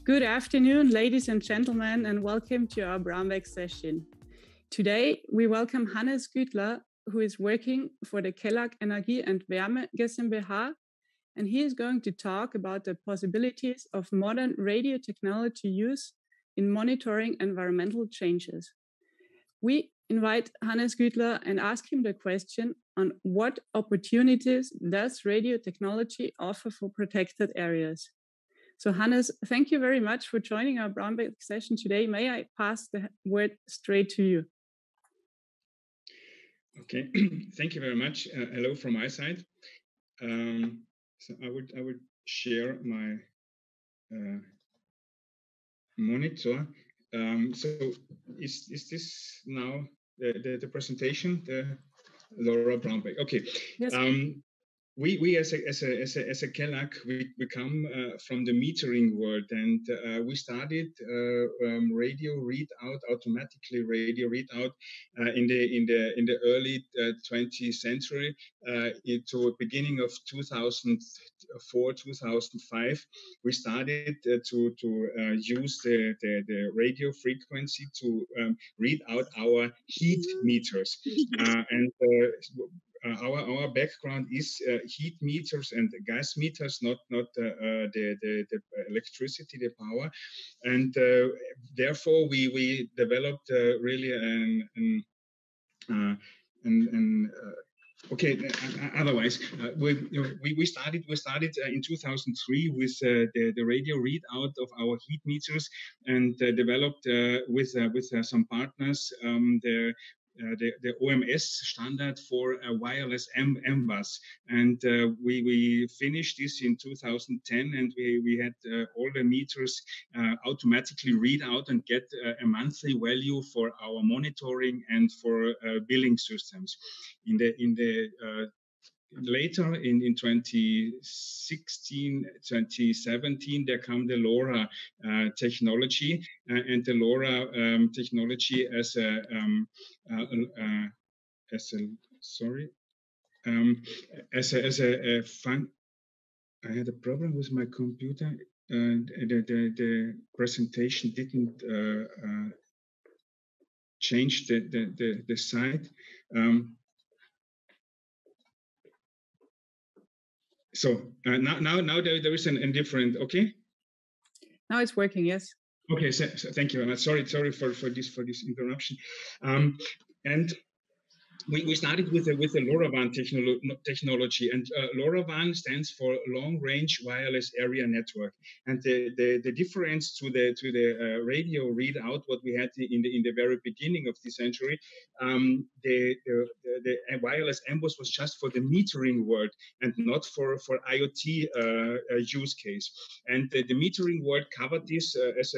Good afternoon, ladies and gentlemen, and welcome to our Brownbag-Session. Today, we welcome Hannes Gütler, who is working for the Kelag Energie and Wärme GmbH, and he is going to talk about the possibilities of modern radio technology use in monitoring environmental changes. We invite Hannes Gütler and ask him the question on what opportunities does radio technology offer for protected areas. So Hannes, thank you very much for joining our Brownbag-Session today. May I pass the word straight to you? Okay, thank you very much. Hello from my side. So I would share my monitor. So is this now the presentation, the Laura Brownbag? Okay. Yes. We as a Kelag, we come from the metering world, and we started radio readout, automatically radio readout in the early 20th century, to beginning of 2004, 2005. We started to use the radio frequency to read out our heat meters, and our background is heat meters and gas meters, not the electricity, the power, and therefore we developed really otherwise, we started in 2003 with the radio readout of our heat meters, and developed with some partners the OMS standard for wireless M-Bus, and we finished this in 2010, and we had all the meters automatically read out and get a monthly value for our monitoring and for billing systems. Later in 2016, 2017, there come the LoRa technology, and the LoRa technology as a fun. I had a problem with my computer, and the presentation didn't change the site. So now there is an indifferent. Okay. Now it's working. Yes. Okay. So thank you very much. Sorry for this interruption. And we started with the LoRaWAN technology, and LoRaWAN stands for Long Range Wireless Area Network. And the difference to the radio readout, what we had in the very beginning of the century, the wireless M-Bus was just for the metering world and not for IoT use case. And the metering world covered this as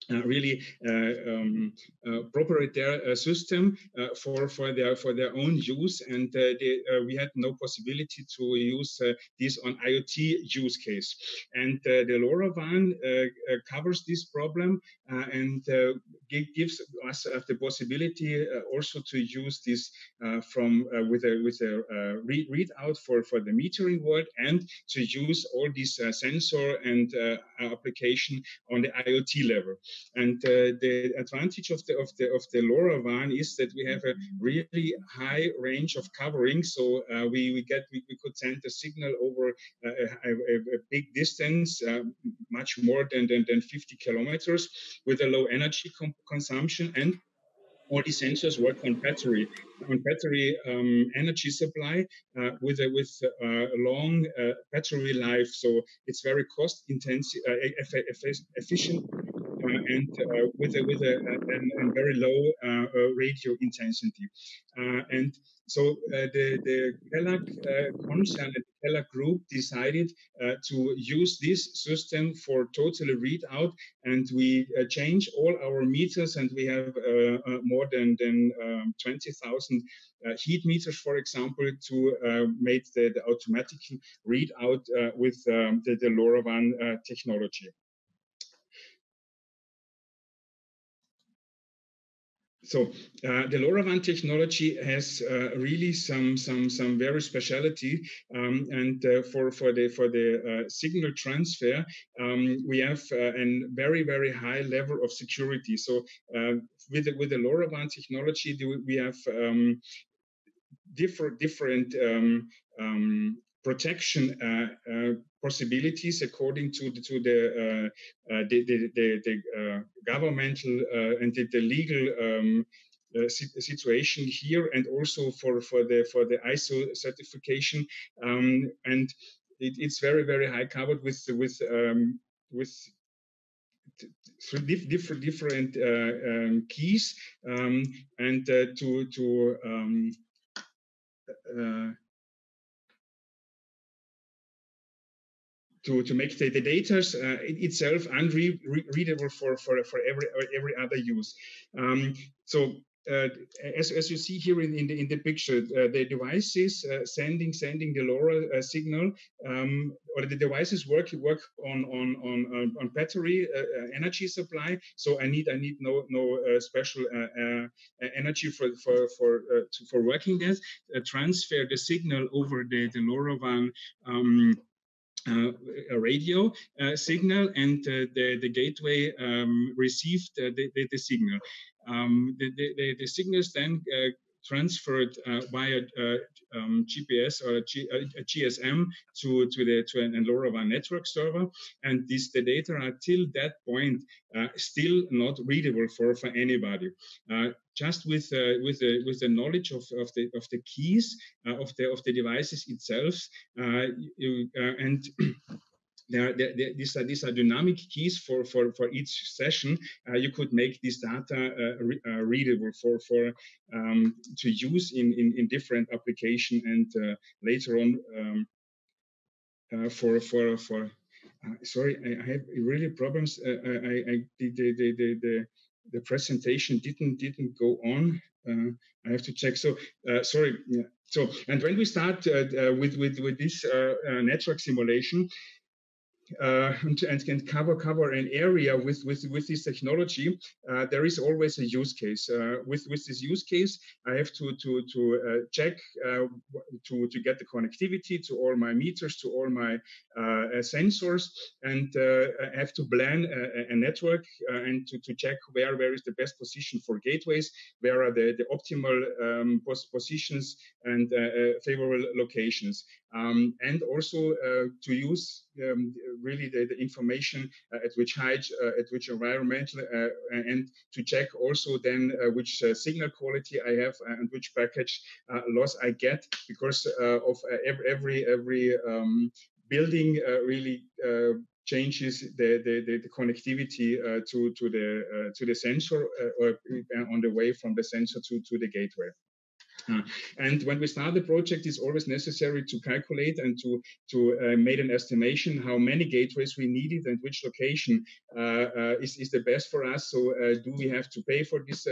really proprietary system for their own use, and we had no possibility to use this on IoT use case. And the LoRaWAN covers this problem and gives us the possibility also to use this with a readout for the metering world, and to use all this sensor and application on the IoT level. And the advantage of the LoRaWAN is that we have a really high range of covering. So we could send the signal over a big distance, much more than 50 kilometers, with a low energy consumption, and all the sensors work on battery energy supply with a long battery life. So it's very cost intensive, efficient, and with a very low radio intensity. And so the Kelag concern, the Kelag group, decided to use this system for totally readout, and we change all our meters, and we have more than 20,000 heat meters, for example, to make the automatic readout with the LoRaWAN technology. So the LoRaWAN technology has really some very speciality, and for the signal transfer, we have a very high level of security. So with the LoRaWAN technology, we have different protection possibilities according to the governmental and the legal situation here, and also for the ISO certification, and it's very high covered with different keys, and to make the data itself unreadable for every other use. So as you see here in the picture, the devices sending the LoRa signal, or the devices work on battery energy supply. So I need no special energy for working that. Transfer the signal over the LoRaWAN a radio signal, and the gateway received the signal. The signals then transferred via GPS or GSM to a LoRaWAN network server, and the data are till that point still not readable for anybody. Just with the knowledge of the keys of the devices itself, and these are dynamic keys for each session. You could make this data readable for to use in different application, and later on sorry, I have really problems. The presentation didn't go on. I have to check. So sorry. Yeah. So, and when we start with this network simulation, and can cover an area with this technology, there is always a use case. With this use case, I have to check to get the connectivity to all my meters, to all my sensors, and I have to plan a network and to check where is the best position for gateways, where are the optimal positions and favorable locations, and also to use really the information at which height, at which environmental, and to check also then which signal quality I have and which package loss I get, because of every building really changes the connectivity to the sensor, or on the way from the sensor to the gateway. And when we start the project, it's always necessary to calculate and to make an estimation how many gateways we needed and which location is the best for us. So do we have to pay for this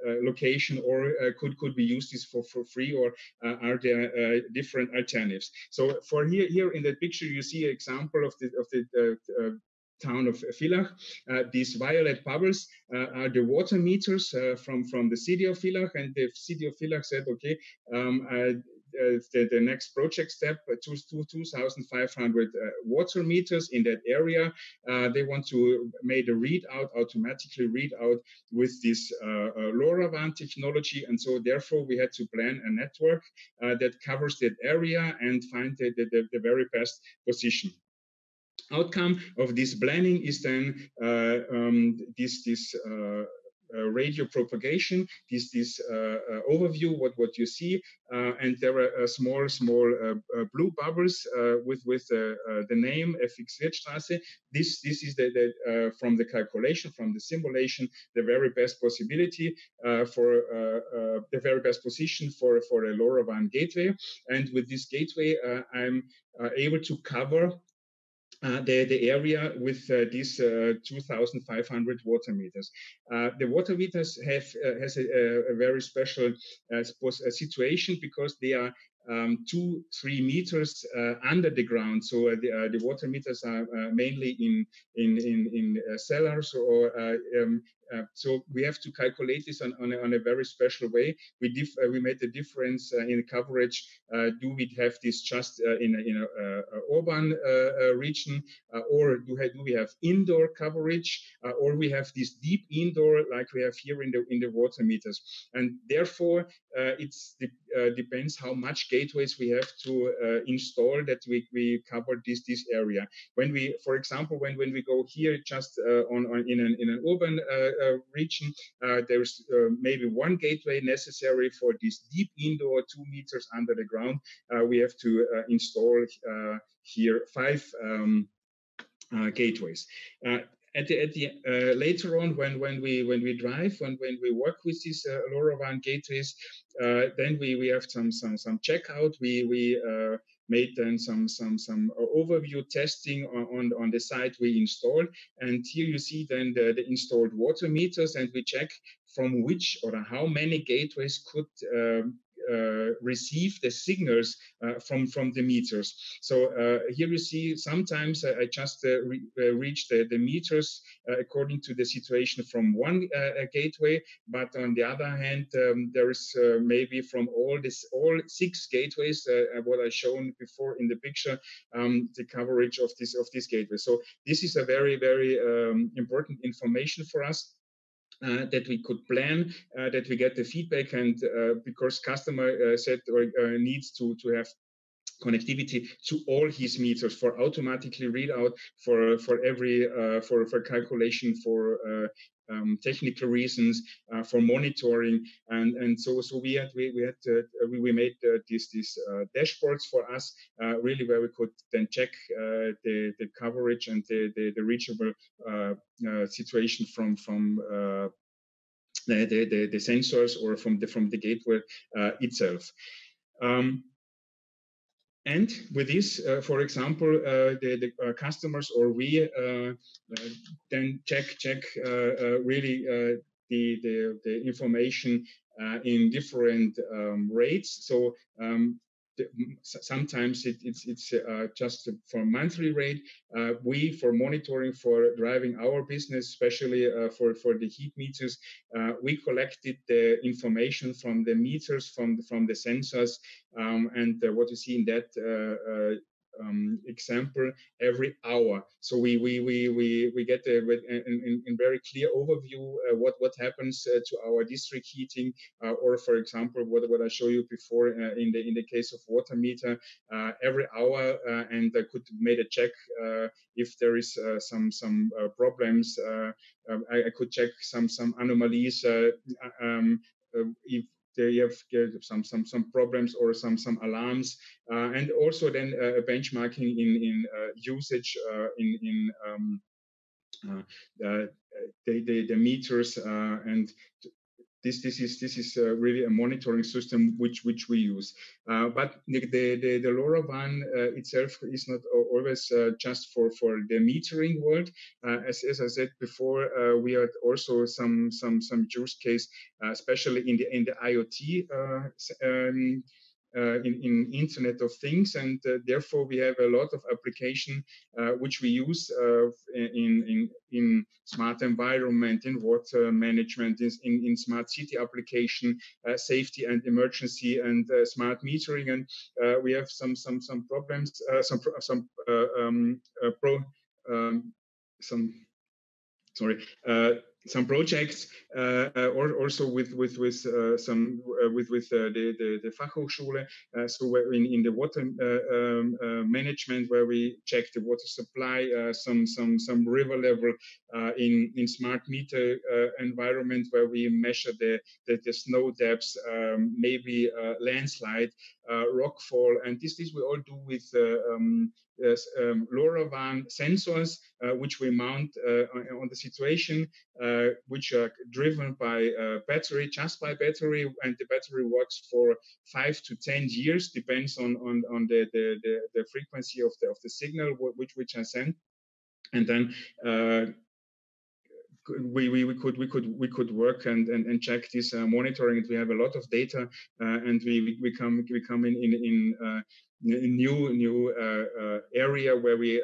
location, or could we use this for free, or are there different alternatives? So for here in the picture, you see an example of the town of Villach. These violet bubbles are the water meters from the city of Villach, and the city of Villach said, okay, the next project step, 2,500 water meters in that area. They want to make a readout, automatically read out with this LoRaWAN technology, and so therefore we had to plan a network that covers that area and find the very best position. Outcome of this planning is then this radio propagation, this overview, what you see, and there are small blue bubbles with the name FX-Wirtstraße. This is the from the calculation, from the simulation, the very best possibility for the very best position for a LoRaWAN gateway. And with this gateway, I'm able to cover the area with these 2,500 water meters. The water meters has a very special situation, because they are 2-3 meters under the ground. So the water meters are mainly in cellars or So we have to calculate this on a very special way. We made the difference in coverage. Do we have this just in a urban region, or do we have indoor coverage, or we have this deep indoor like we have here in the water meters? And therefore, it's depends how much gateways we have to install that we cover this area. When we, for example, when we go here just in an urban region, there's maybe one gateway necessary for this deep indoor 2 meters under the ground. We have to install here 5 gateways. Later on, when we drive, when we work with these LoRaWAN gateways, then we have some checkout. We made then some overview testing on the site we installed, and here you see then the installed water meters, and we check from which or how many gateways could receive the signals from the meters. So here you see sometimes I just reach the meters according to the situation from one gateway, but on the other hand, there is maybe from all 6 gateways what I shown before in the picture, the coverage of this gateway. So this is a very important information for us. That we could plan, that we get the feedback, and because customer said or needs to have connectivity to all his meters for automatically readout for every for calculation, for technical reasons, for monitoring, and so we made these dashboards for us, really, where we could then check the coverage and the reachable situation from the sensors or from the gateway itself. And with this, for example, the customers or we then check really the information in different rates. So sometimes it's just for monthly rate. We, for monitoring, for driving our business, especially for the heat meters, we collected the information from the meters, from the sensors, and what you see in that example, every hour. So we get in very clear overview what happens to our district heating, or for example what I show you before in the case of water meter, every hour, and I could make a check if there is some problems. I could check some anomalies if they have some problems or some alarms, and also then benchmarking in usage in the meters, and this is really a monitoring system which we use. But the LoRaWAN itself is not always just for the metering world. As I said before, we had also some use case, especially in the IoT. In Internet of Things, and therefore we have a lot of application which we use in smart environment, in water management, in smart city application, safety and emergency, and smart metering. And we have some problems, some projects, or also with the Fachhochschule. So we're in the water management, where we check the water supply, some river level, in smart meter environment, where we measure the snow depths, maybe landslide, rockfall, and this we all do with LoRaWAN sensors, which we mount on the situation, which are driven by battery, just by battery, and the battery works for 5 to 10 years, depends on the frequency of the signal which I send, and then we could work and check this monitoring. We have a lot of data, and we come in a new area where we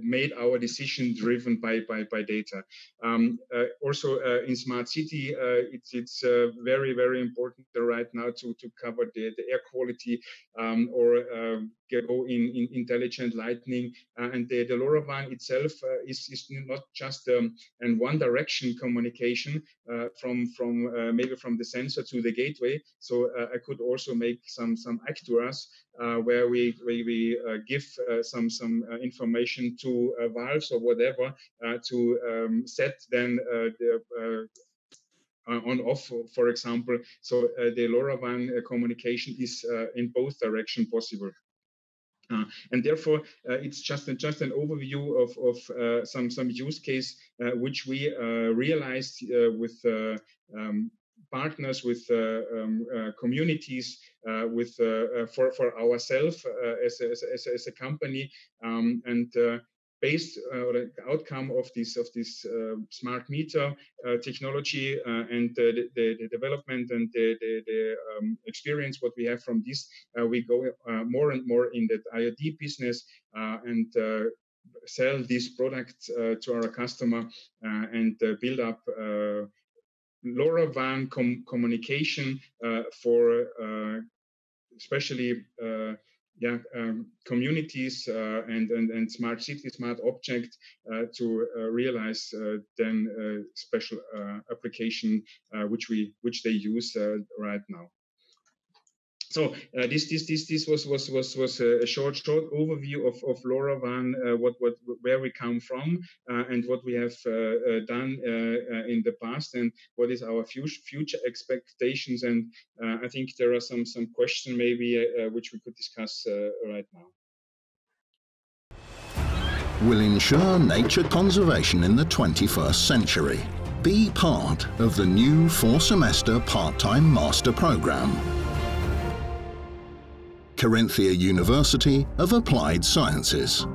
made our decision driven by data. Also in smart city, it's very, very important right now to cover the air quality or go in intelligent lighting. And the LoRaWAN itself is not just an one direction communication from maybe from the sensor to the gateway. So I could also make some actuators where we give some information to valves or whatever to set then the on off, for example. So the LoRaWAN communication is in both directions possible. And therefore, it's just an overview of some use case which we realized with partners, with communities, with for ourselves as a company, and based the outcome of this smart meter technology and the development and the experience what we have from this, we go more and more in that IoT business and sell these products to our customer and build up LoRaWAN communication for especially communities and smart city, smart object to realize then special application which they use right now. So this was a short overview of LoRaWAN, where we come from and what we have done in the past and what is our future expectations. And I think there are some questions maybe which we could discuss right now. Will ensure nature conservation in the 21st century. Be part of the new 4-semester part-time master program. Carinthia University of Applied Sciences.